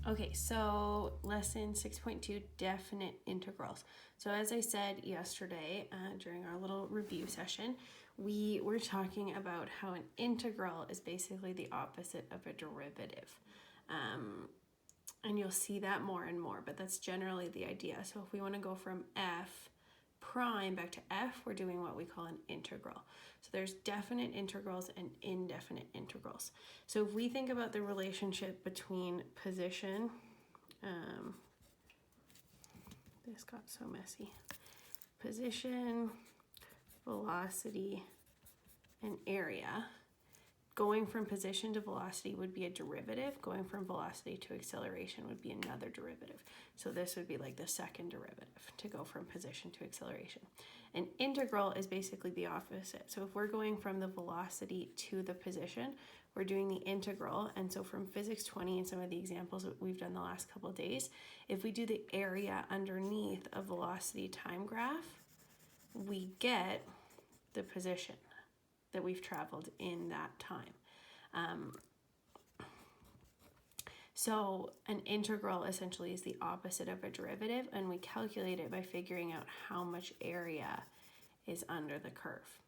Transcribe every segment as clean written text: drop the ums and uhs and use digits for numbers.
Okay, so lesson 6.2, definite integrals. So as I said yesterday during our little review session, we were talking about how an integral is basically the opposite of a derivative. And you'll see that more and more, but that's generally the idea. So if we want to go from f prime back to f, we're doing what we call an integral. So there's definite integrals and indefinite integrals. So if we think about the relationship between position, this got so messy, position, velocity, and area. Going from position to velocity would be a derivative. Going from velocity to acceleration would be another derivative. So this would be like the second derivative to go from position to acceleration. An integral is basically the opposite. So if we're going from the velocity to the position, we're doing the integral. And so from Physics 20 and some of the examples that we've done the last couple of days, if we do the area underneath a velocity time graph, we get the position that we've traveled in that time. So an integral essentially is the opposite of a derivative, and we calculate it by figuring out how much area is under the curve.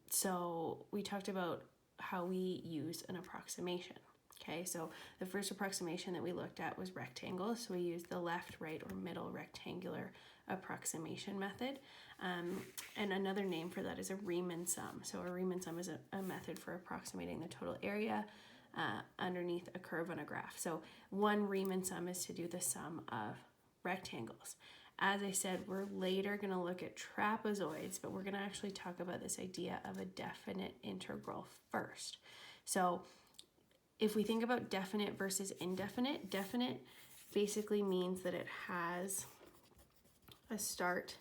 So we talked about how we use an approximation. Okay, so the first approximation that we looked at was rectangles. So we used the left, right, or middle rectangular approximation method. And another name for that is a Riemann sum. So a Riemann sum is a method for approximating the total area underneath a curve on a graph. So one Riemann sum is to do the sum of rectangles. As I said, we're later going to look at trapezoids, but we're going to actually talk about this idea of a definite integral first. So if we think about definite versus indefinite, definite basically means that it has a start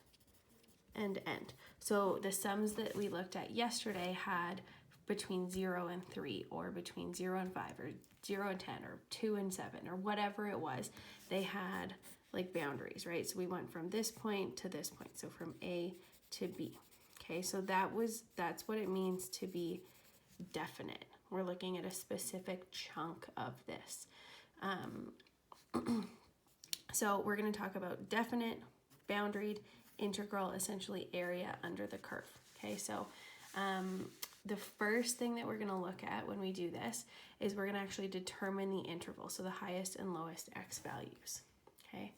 and end. So the sums that we looked at yesterday had between 0 and 3, or between 0 and 5, or 0 and 10, or 2 and 7, or whatever it was. They had like boundaries, right? So we went from this point to this point, so from A to B. Okay, so that's what it means to be definite. We're looking at a specific chunk of this. So we're going to talk about definite, boundaried, integral, essentially area under the curve. Okay, so the first thing that we're going to look at when we do this is we're going to actually determine the interval, so the highest and lowest x values. Okay,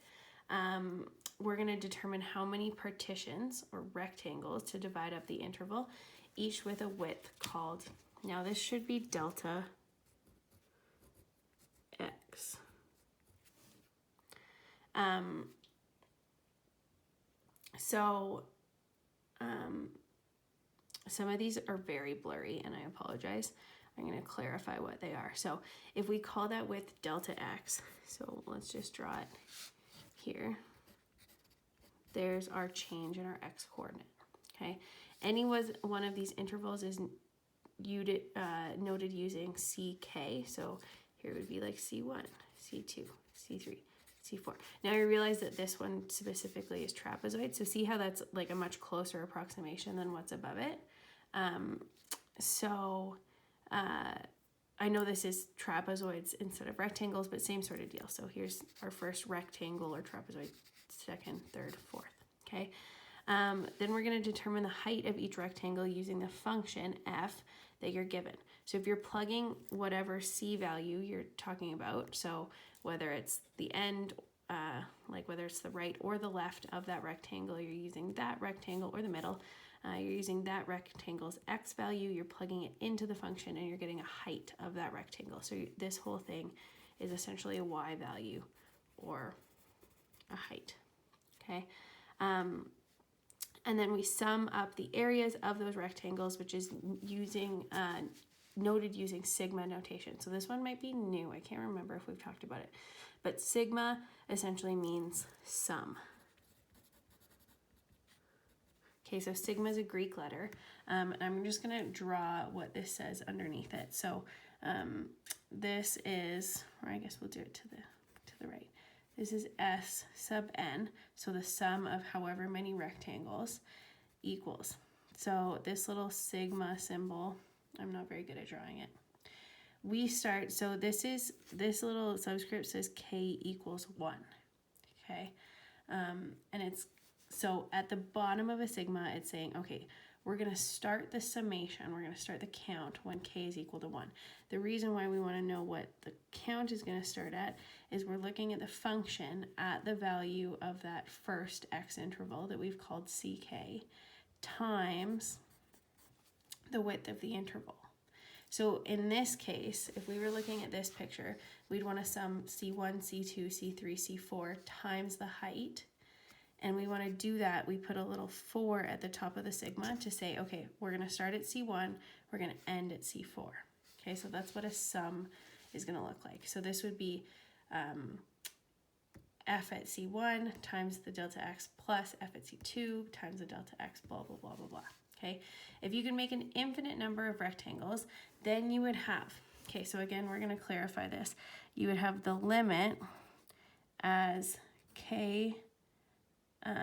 we're going to determine how many partitions or rectangles to divide up the interval, each with a width called, now this should be delta x. Some of these are very blurry, and I apologize. I'm going to clarify what they are. So if we call that width delta x, so let's just draw it here. There's our change in our x coordinate. Okay, any one of these intervals is noted using CK. So here would be like C1, C2, C3, C4. Now you realize that this one specifically is trapezoid. So see how that's like a much closer approximation than what's above it. I know this is trapezoids instead of rectangles, but same sort of deal. So here's our first rectangle or trapezoid, second, third, fourth. Okay. Then we're going to determine the height of each rectangle using the function f that you're given. So if you're plugging whatever c value you're talking about, so whether it's the end, like whether it's the right or the left of that rectangle, you're using that rectangle, or the middle, you're using that rectangle's x value, you're plugging it into the function, and you're getting a height of that rectangle. So this whole thing is essentially a y value or a height. Okay. And then we sum up the areas of those rectangles, which is noted using sigma notation. So this one might be new. I can't remember if we've talked about it. But sigma essentially means sum. Okay, so sigma is a Greek letter. And I'm just going to draw what this says underneath it. So this is, or I guess we'll do it to the right. This is S sub n, so the sum of however many rectangles equals So this little sigma symbol, I'm not very good at drawing it. We start, so this little subscript says k equals 1, okay? And it's, so at the bottom of a sigma, it's saying, okay, we're going to start the summation, we're going to start the count when k is equal to 1. The reason why we want to know what the count is going to start at is we're looking at the function at the value of that first x interval that we've called ck times the width of the interval. So in this case, if we were looking at this picture, we'd want to sum C1, C2, C3, C4 times the height. And we want to do that, we put a little 4 at the top of the sigma to say, okay, we're going to start at C1, we're going to end at C4. Okay, so that's what a sum is going to look like. So this would be f at C1 times the delta x plus f at C2 times the delta x, blah, blah, blah, blah, blah. Okay, if you can make an infinite number of rectangles, then you would have, okay, so again, we're going to clarify this. You would have the limit as k, k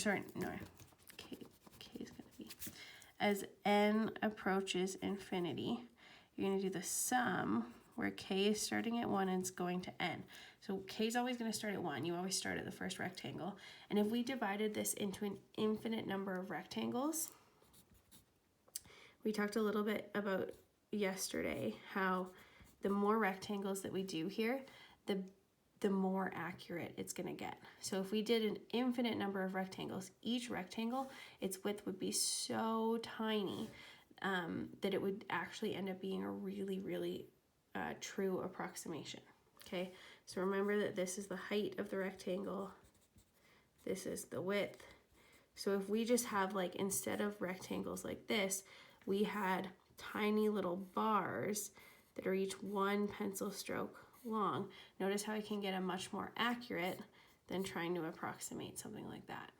is going to be, as n approaches infinity, you're going to do the sum where k is starting at 1 and it's going to n. So k is always going to start at 1. You always start at the first rectangle. And if we divided this into an infinite number of rectangles, we talked a little bit about yesterday how the more rectangles that we do here, the more accurate it's going to get. So if we did an infinite number of rectangles, each rectangle, its width would be so tiny that it would actually end up being a really, really true approximation. Okay, so remember that this is the height of the rectangle, this is the width. So if we just have, like, instead of rectangles like this, we had tiny little bars that are each 1 pencil stroke long, notice how I can get a much more accurate than trying to approximate something like that.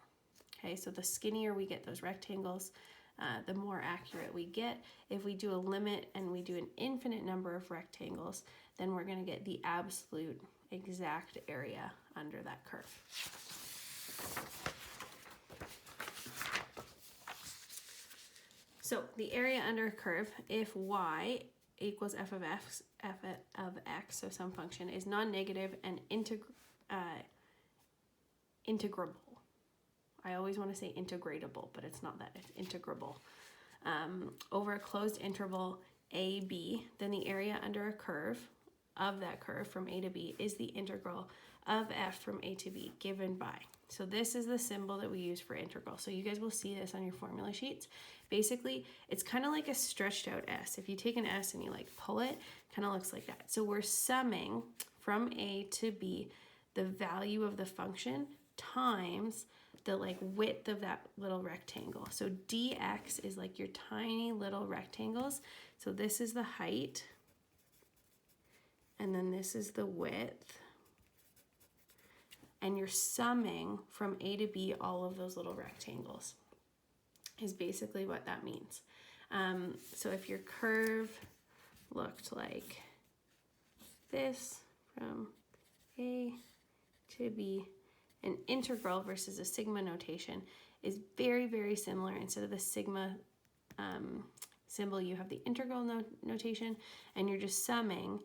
Okay, so the skinnier we get those rectangles, the more accurate we get. If we do a limit and we do an infinite number of rectangles, then we're going to get the absolute exact area under that curve. So the area under a curve, if y equals f of x, so some function, is non-negative and integrable. I always want to say integratable, but it's not that, it's integrable. Over a closed interval a, b, then the area under a curve of that curve from a to b is the integral of f from a to b given by. So this is the symbol that we use for integral. So you guys will see this on your formula sheets. Basically, it's kind of like a stretched out S. If you take an S and you like pull it, kind of looks like that. So we're summing from a to b the value of the function times the like width of that little rectangle. So dx is like your tiny little rectangles. So this is the height, and then this is the width. And you're summing from a to b all of those little rectangles is basically what that means. So if your curve looked like this from a to b, an integral versus a sigma notation is very, very similar. Instead of the sigma symbol, you have the integral notation, and you're just summing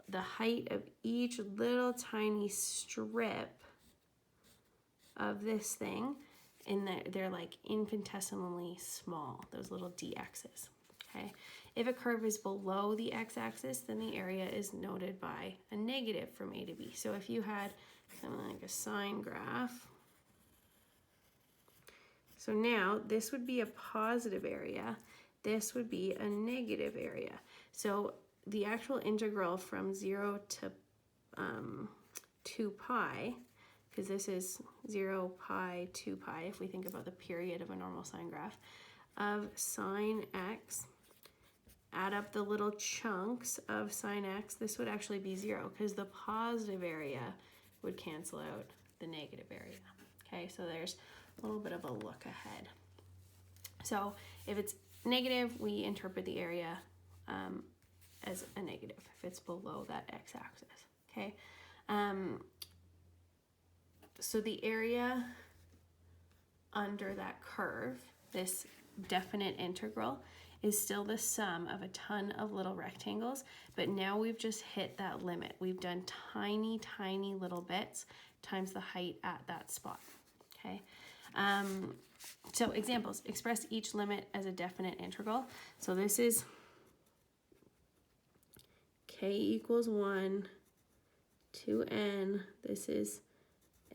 the height of each little tiny strip of this thing, and they're like infinitesimally small, those little dx's. Okay, if a curve is below the x-axis, then the area is noted by a negative from a to b. So if you had something like a sine graph, so now this would be a positive area, this would be a negative area. So the actual integral from 0 to 2 pi, because this is 0, pi, 2 pi, if we think about the period of a normal sine graph, of sine x, add up the little chunks of sine x, this would actually be 0, because the positive area would cancel out the negative area. Okay, so there's a little bit of a look ahead. So if it's negative, we interpret the area as a negative if it's below that x-axis. Okay, so the area under that curve, this definite integral is still the sum of a ton of little rectangles, but now we've just hit that limit. We've done tiny, tiny little bits times the height at that spot, okay? So examples, express each limit as a definite integral. So this is k equals 1 to n. This is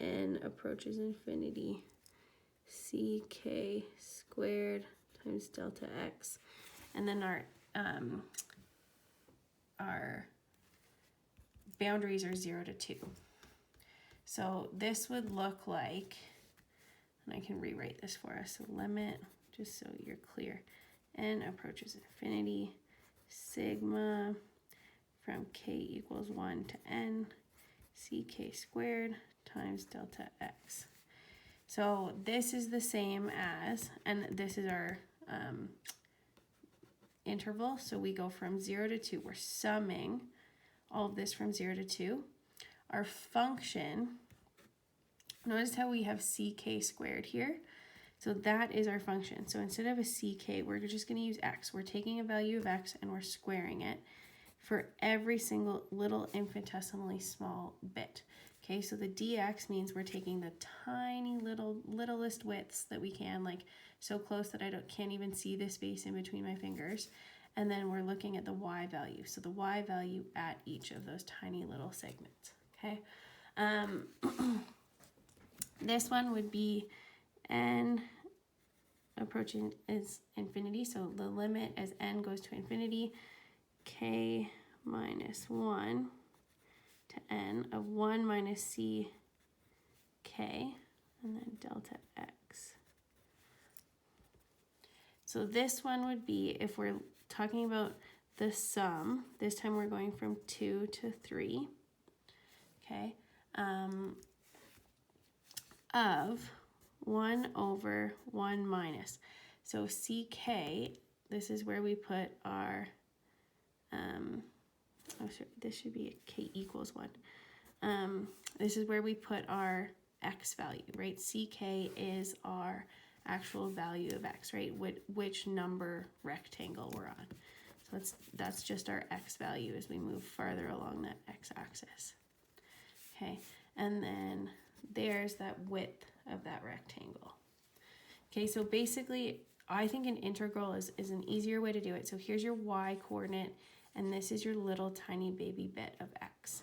n approaches infinity. Ck squared times delta x. And then our boundaries are 0 to 2. So this would look like, and I can rewrite this for us, so limit, just so you're clear, n approaches infinity, sigma from k equals 1 to n, ck squared times delta x. So this is the same as, and this is our interval, so we go from 0 to 2. We're summing all of this from 0 to 2. Our function, notice how we have ck squared here. So that is our function. So instead of a ck, we're just going to use x. We're taking a value of x and we're squaring it for every single little infinitesimally small bit. Okay, so the dx means we're taking the tiny littlest widths that we can, like so close that I can't even see the space in between my fingers. And then we're looking at the y value. So the y value at each of those tiny little segments. Okay. This one would be n approaching is infinity. So the limit as n goes to infinity, k minus 1 to n of 1 minus c k, and then delta x. So this one would be, if we're talking about the sum, this time we're going from 2 to 3, okay, of 1 over 1 minus. So ck, this is where we put our, this should be a k equals 1. This is where we put our x value, right? Ck is our actual value of x, right? Which number rectangle we're on. So that's just our x value as we move farther along that x-axis. Okay, and then there's that width of that rectangle. Okay, so basically, I think an integral is an easier way to do it. So here's your y coordinate, and this is your little tiny baby bit of x.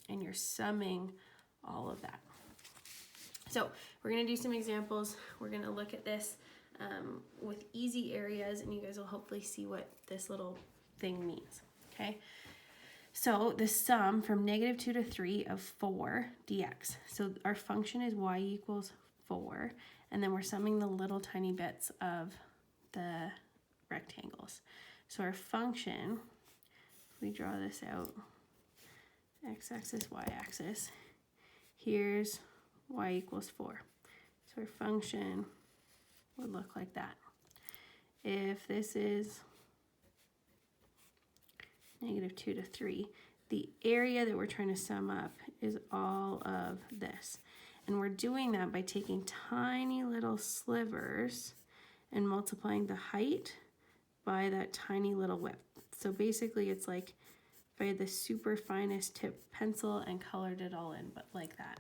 And you're summing all of that. So we're going to do some examples. We're going to look at this with easy areas, and you guys will hopefully see what this little thing means, okay? So the sum from -2 to 3 of 4 dx. So our function is y equals 4, and then we're summing the little tiny bits of the rectangles. So our function, if we draw this out, x-axis, y-axis, here's y equals 4. So our function would look like that. If this is -2 to 3, the area that we're trying to sum up is all of this. And we're doing that by taking tiny little slivers and multiplying the height by that tiny little width. So basically it's like if I had the super finest tip pencil and colored it all in, but like that.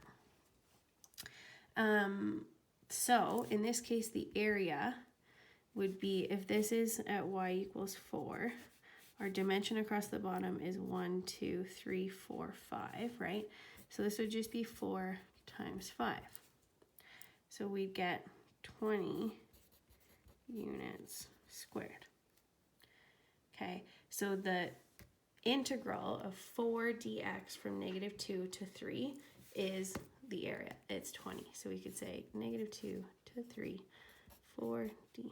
So in this case, the area would be, if this is at y equals 4, our dimension across the bottom is 1, 2, 3, 4, 5, right? So this would just be 4 times 5. So we'd get 20 units squared. Okay, so the integral of 4 dx from -2 to 3 is the area. It's 20. So we could say -2 to 3, 4 d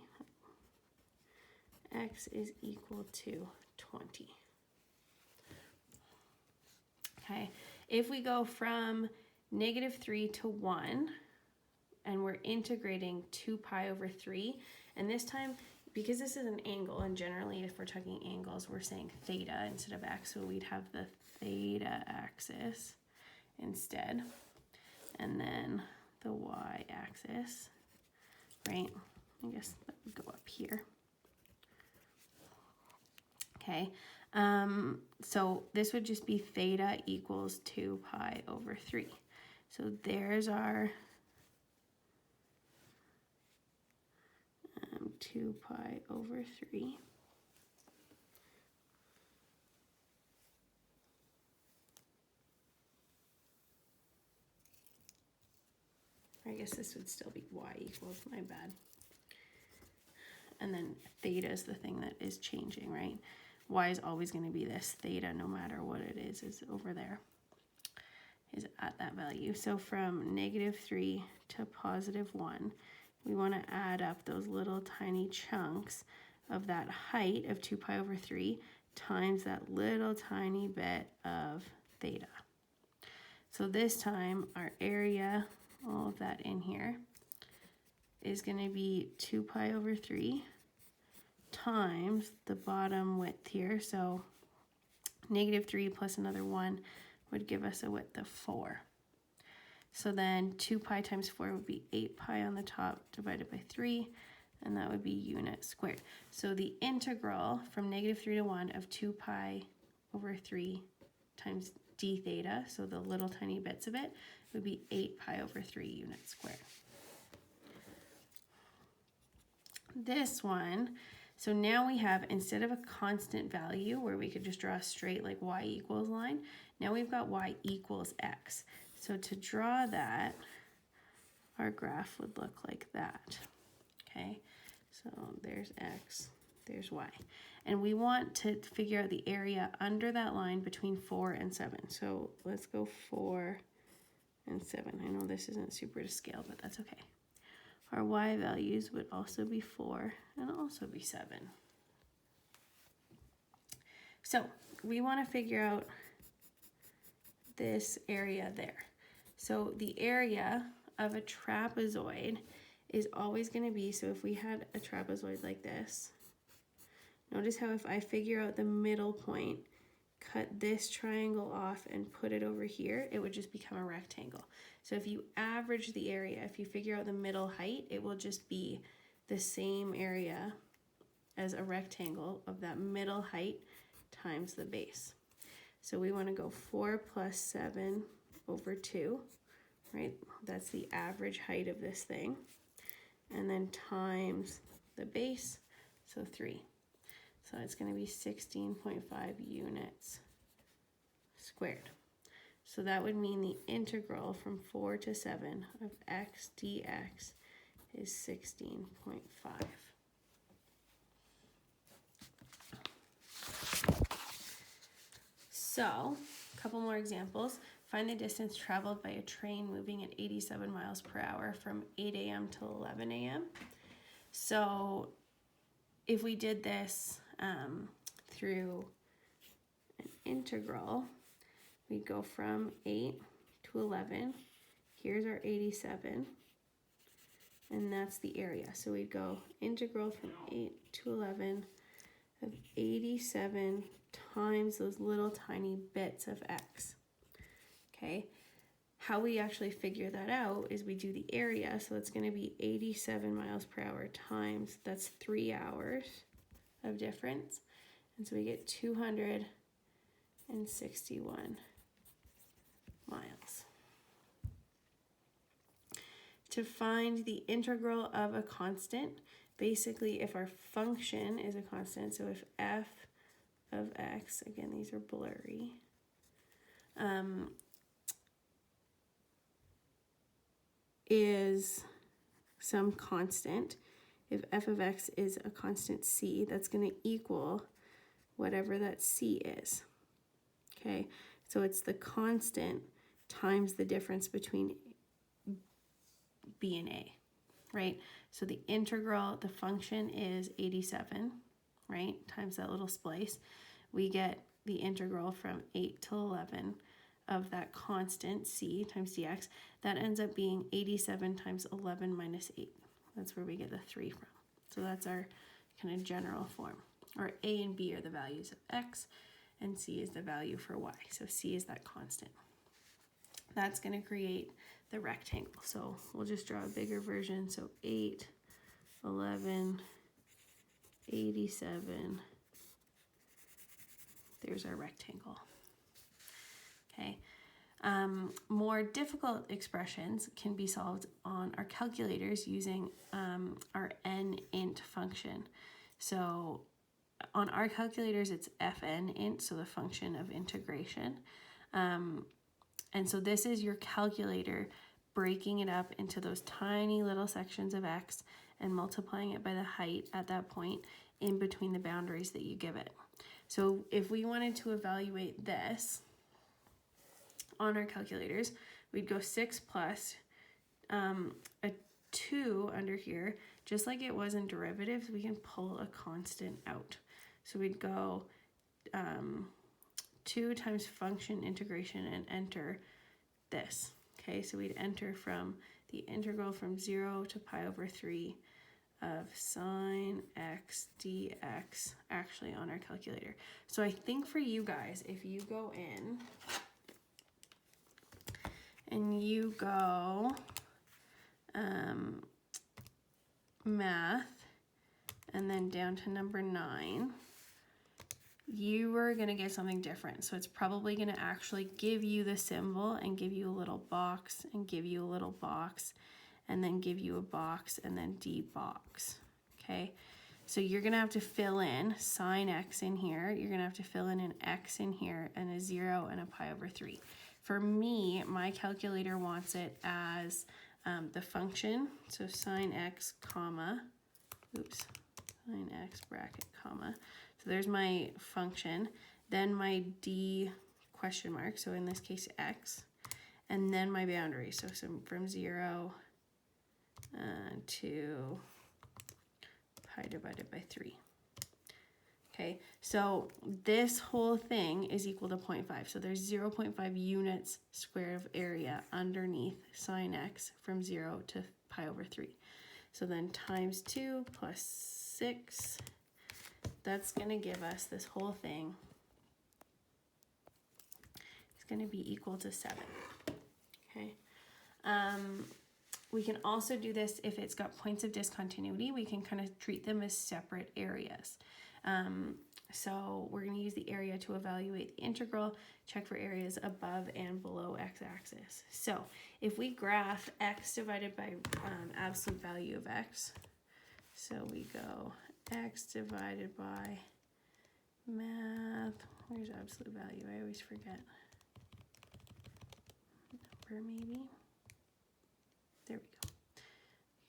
x is equal to 20. Okay, if we go from -3 to 1, and we're integrating 2 pi over 3, and this time, because this is an angle, and generally if we're talking angles, we're saying theta instead of x, so we'd have the theta axis instead, and then the y axis, right? I guess that would go up here. Okay, so this would just be theta equals 2 pi over 3. So there's our 2 pi over 3. I guess this would still be y equals, my bad. And then theta is the thing that is changing, right? Y is always going to be this. Theta, no matter what it is over there, is at that value. So from -3 to +1, we want to add up those little tiny chunks of that height of 2 pi over 3 times that little tiny bit of theta. So this time our area, all of that in here, is going to be 2 pi over 3 times the bottom width here. So -3 plus another 1 would give us a width of 4. So then 2 pi times 4 would be 8 pi on the top divided by 3, and that would be unit squared. So the integral from -3 to 1 of 2 pi over 3 times d theta, so the little tiny bits of it, would be 8 pi over 3 units squared. This one, so now we have, instead of a constant value where we could just draw a straight like y equals line, now we've got y equals x. So to draw that, our graph would look like that. Okay, so there's x, there's y. And we want to figure out the area under that line between 4 and 7. So let's go 4 and 7. I know this isn't super to scale, but that's okay. Our y values would also be 4 and also be 7. So we want to figure out this area there. So the area of a trapezoid is always going to be, so if we had a trapezoid like this, notice how if I figure out the middle point, cut this triangle off and put it over here, it would just become a rectangle. So if you average the area, if you figure out the middle height, it will just be the same area as a rectangle of that middle height times the base. So we want to go 4 plus 7 over 2, right? That's the average height of this thing. And then times the base, so 3. So it's going to be 16.5 units squared. So that would mean the integral from 4 to 7 of x dx is 16.5. So, a couple more examples. Find the distance traveled by a train moving at 87 miles per hour from 8 a.m. till 11 a.m. So if we did this through an integral, we'd go from 8 to 11. Here's our 87, and that's the area. So we'd go integral from 8 to 11 of 87 times those little tiny bits of x. Okay, how we actually figure that out is we do the area, so it's going to be 87 miles per hour times, that's 3 hours of difference, and so we get 261 miles. To find the integral of a constant, basically if our function is a constant, so if f of x, again these are blurry, is some constant, if f of x is a constant c, that's going to equal whatever that c is. Okay, so it's the constant times the difference between b and a, right? So the integral, the function is 87, right, times that little splice. We get the integral from 8 to 11 of that constant c times dx. That ends up being 87 times 11 minus 8. That's where we get the 3 from. So that's our kind of general form. Or a and b are the values of x, and c is the value for y. So c is that constant. That's going to create the rectangle. So we'll just draw a bigger version. So 8 1187. There's our rectangle. Okay. More difficult expressions can be solved on our calculators using our nint function. So on our calculators, it's fnint, so the function of integration. And so this is your calculator breaking it up into those tiny little sections of x and multiplying it by the height at that point in between the boundaries that you give it. So if we wanted to evaluate this on our calculators, we'd go 6 plus a 2 under here. Just like it was in derivatives, we can pull a constant out. So we'd go 2 times function integration and enter this. Okay, so we'd enter from the integral from 0 to pi over 3 of sine x dx, actually on our calculator. So I think for you guys, if you go in and you go math and then down to number 9, you are going to get something different. So it's probably going to actually give you the symbol and give you a little box and give you a little box and then give you a box and then D box. Okay, so you're going to have to fill in sine x in here. You're going to have to fill in an x in here and a 0 and a pi over 3. For me, my calculator wants it as the function. So sine x comma, sine x bracket comma. So there's my function, then my D question mark, so in this case x, and then my boundary, so from 0 to pi divided by 3. Okay, so this whole thing is equal to 0.5, so there's 0.5 units square of area underneath sine x from 0 to pi over 3. So then times 2 plus 6, that's going to give us this whole thing. It's going to be equal to 7. Okay. We can also do this if it's got points of discontinuity. We can kind of treat them as separate areas. So we're going to use the area to evaluate the integral, check for areas above and below x-axis. So if we graph x divided by absolute value of x, so we go x divided by math, where's absolute value? I always forget. Number maybe. There we go.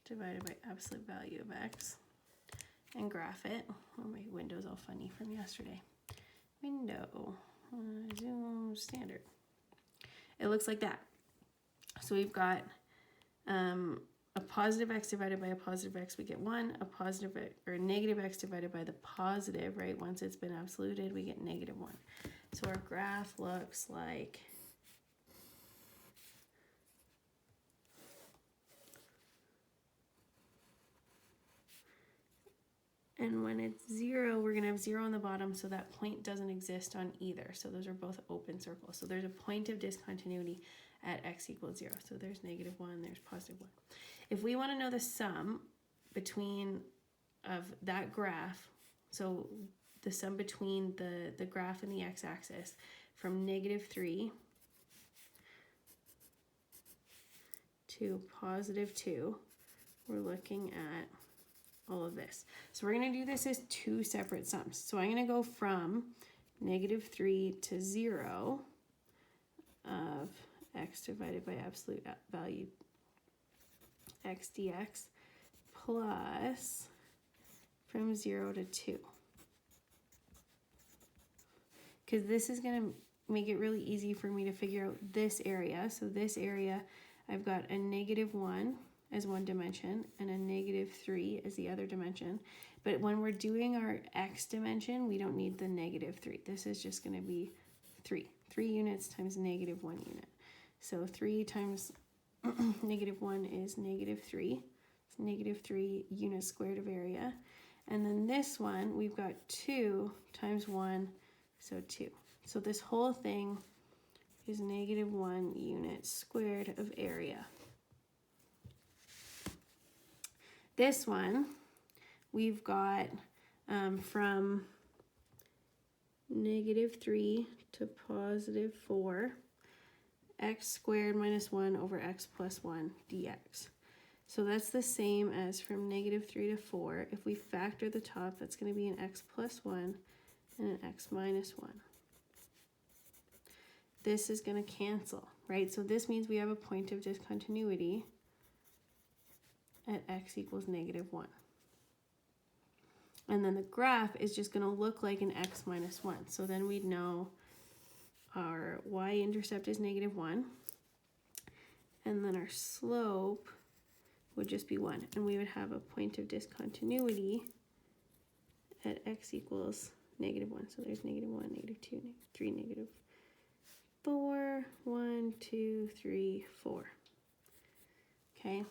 Divided by absolute value of x and graph it. Oh, my window's all funny from yesterday. Window, zoom, standard. It looks like that. So we've got a positive x divided by a positive x, we get 1. A positive or a negative x divided by the positive, right? Once it's been absoluted, we get negative 1. So our graph looks like and when it's 0, we're going to have 0 on the bottom, so that point doesn't exist on either. So those are both open circles. So there's a point of discontinuity at x equals 0. So there's negative 1, there's positive 1. If we want to know the sum between of that graph, so the sum between the graph and the x-axis from negative 3 to positive 2, we're looking at all of this. So we're going to do this as 2 separate sums. So I'm going to go from negative 3 to 0 of x divided by absolute value x dx plus from 0 to 2. Because this is going to make it really easy for me to figure out this area. So this area, I've got a negative 1 as one dimension and a negative 3 as the other dimension. But when we're doing our x dimension, we don't need the negative 3. This is just going to be 3. 3 units times negative 1 unit. So 3 times negative 1 is negative 3. It's negative 3 units squared of area. And then this one, we've got 2 times 1, so 2. So this whole thing is negative 1 units squared of area. This one we've got from -3 to +4, x squared minus 1 over x plus 1 dx. So that's the same as from -3 to 4. If we factor the top, that's going to be an x plus 1 and an x minus 1. This is going to cancel, right? So this means we have a point of discontinuity at x equals -1. And then the graph is just going to look like an x minus 1. So then we'd know our y-intercept is -1. And then our slope would just be 1. And we would have a point of discontinuity at x equals -1. So there's -1, -2, -3, -4, 1, 2, 3, 4. Okay.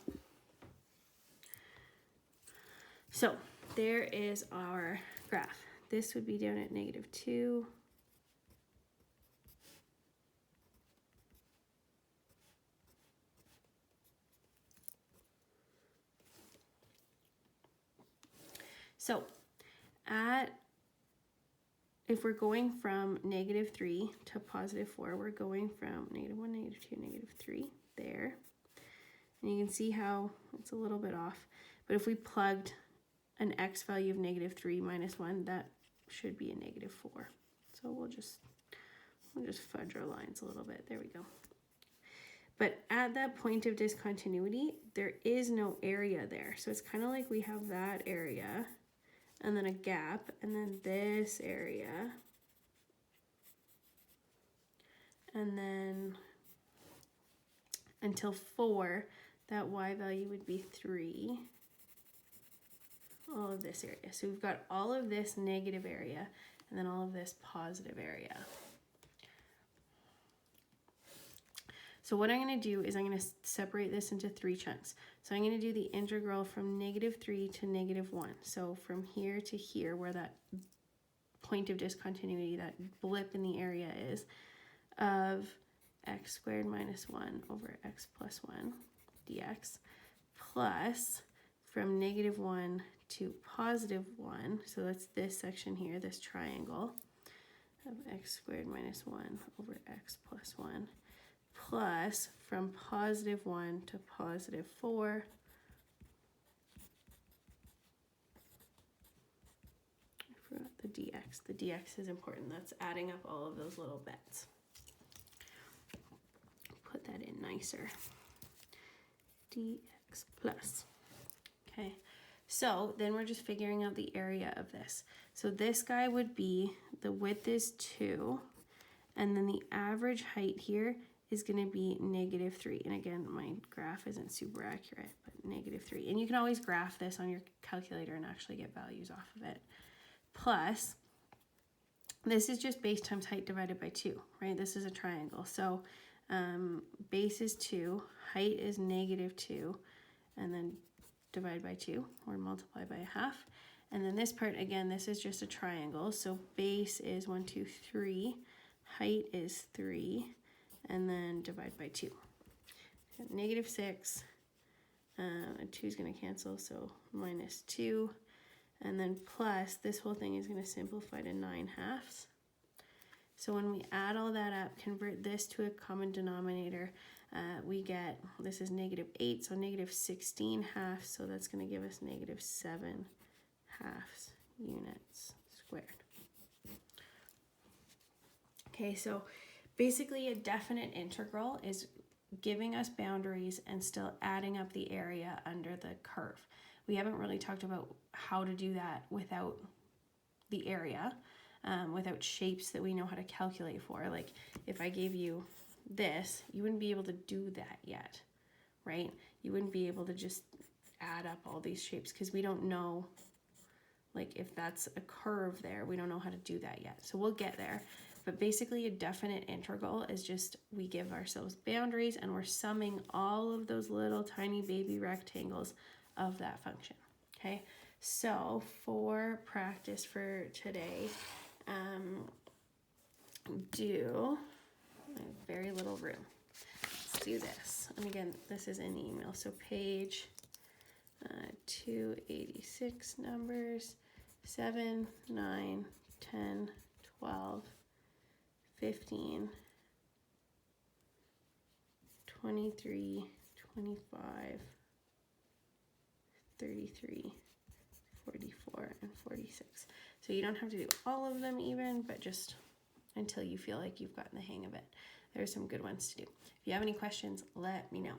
So there is our graph. This would be down at -2. So if we're going from -3 to +4, we're going from -1, -2, -3 there. And you can see how it's a little bit off. But if we plugged an x value of -3 minus 1, that should be a -4. So we'll just fudge our lines a little bit. There we go. But at that point of discontinuity, there is no area there. So it's kind of like we have that area and then a gap and then this area. And then until 4, that y value would be 3. All of this area. So we've got all of this negative area and then all of this positive area. So what I'm going to do is I'm going to separate this into 3 chunks. So I'm going to do the integral from -3 to -1. So from here to here, where that point of discontinuity, that blip in the area is, of x squared minus 1 over x plus 1 dx, plus from -1 to +1, so that's this section here, this triangle, of x squared minus 1 over x plus 1, plus from +1 to +4, I forgot the dx. The dx is important. That's adding up all of those little bits. Put that in nicer. Dx plus. Okay, so then we're just figuring out the area of this. So this guy would be, the width is 2, and then the average height here is going to be -3. And again, my graph isn't super accurate, but -3. And you can always graph this on your calculator and actually get values off of it. Plus, this is just base times height divided by 2, right? This is a triangle. So base is 2, height is -2, and then divide by 2 or multiply by 1/2. And then this part, again, this is just a triangle. So base is 1, 2, 3, height is 3, and then divide by 2. -6, and 2 is going to cancel, so -2, and then plus, this whole thing is going to simplify to 9/2. So when we add all that up, convert this to a common denominator, we get, this is -8, so -16/2, so that's going to give us -7/2 units squared. Okay, so basically a definite integral is giving us boundaries and still adding up the area under the curve. We haven't really talked about how to do that without the area, without shapes that we know how to calculate for. Like if I gave you this, you wouldn't be able to do that yet, right? You wouldn't be able to just add up all these shapes because we don't know, like if that's a curve there, we don't know how to do that yet. So we'll get there. But basically a definite integral is just we give ourselves boundaries and we're summing all of those little tiny baby rectangles of that function. Okay, so for practice for today, I have very little room. Let's do this. And again, this is an email. So page 286 numbers, 7, 9, 10, 12, 15, 23, 25, 33, 44, and 46. So you don't have to do all of them even, but just until you feel like you've gotten the hang of it. There are some good ones to do. If you have any questions, let me know.